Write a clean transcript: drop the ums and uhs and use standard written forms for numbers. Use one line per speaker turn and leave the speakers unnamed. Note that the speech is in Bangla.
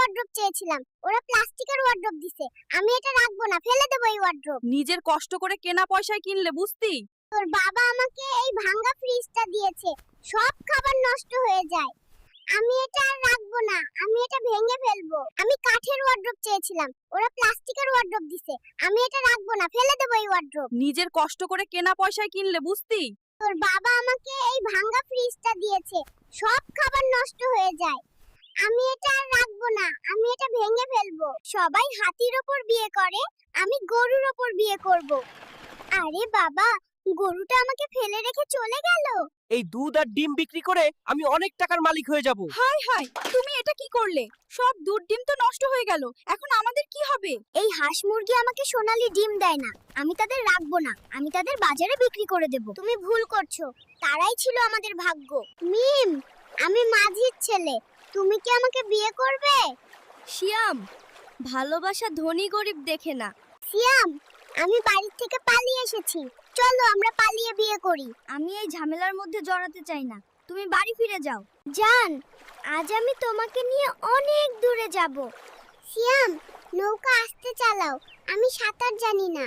ওয়ার্ড্রোব চেয়েছিলাম, ওরা প্লাস্টিকের ওয়ার্ড্রোব দিছে। আমি এটা রাখবো না, ফেলে দেবো এই ওয়ার্ড্রোব।
নিজের কষ্ট করে কেনা পয়সায় কিনলে বুঝতি।
তোর বাবা আমাকে এই ভাঙা ফ্রিজটা দিয়েছে, সব খাবার নষ্ট হয়ে যায়। আমি এটা আর রাখবো না, আমি এটা ভেঙে ফেলবো। আমি কাঠের ওয়ার্ড্রোব চেয়েছিলাম, ওরা প্লাস্টিকের ওয়ার্ড্রোব দিছে। আমি এটা রাখবো না, ফেলে দেবো এই ওয়ার্ড্রোব।
নিজের কষ্ট করে কেনা পয়সায় কিনলে বুঝতি।
তোর বাবা আমাকে এই ভাঙা ফ্রিজটা দিয়েছে, সব খাবার নষ্ট হয়ে যায়। আমি এটা আর রাখবো না, আমি এটা ভেঙে ফেলবো। সবাই হাতির ওপর বিয়ে করে, আমি গরুর ওপর বিয়ে করব। আরে বাবা, গরুটা আমাকে ফেলে রেখে চলে গেল।
এই দুধ আর ডিম বিক্রি করে আমি অনেক টাকার মালিক হয়ে যাব।
হাই হাই, তুমি এটা কি করলে? সব দুধ ডিম তো নষ্ট হয়ে গেল, এখন আমাদের কি হবে?
এই হাঁস মুরগি আমাকে সোনালী ডিম দেয় না, আমি তাদের রাখবো না, আমি তাদের বাজারে বিক্রি করে দেব। তুমি ভুল করছো, তারাই ছিল আমাদের ভাগ্য। মিম, আমি মাঝির ছেলে, তুমি কি আমাকে বিয়ে করবে?
শিয়াম, ভালোবাসা ধনী গরিব দেখে না।
সিয়াম, আমি বাড়ি থেকে পালিয়ে এসেছি, চলো আমরা পালিয়ে বিয়ে করি।
আমি এই ঝামেলার মধ্যে জড়াতে চাই না, তুমি বাড়ি ফিরে যাও।
জান, আজ আমি তোমাকে নিয়ে অনেক দূরে যাব। সিয়াম, নৌকা আস্তে চালাও, আমি সাঁতার জানি না।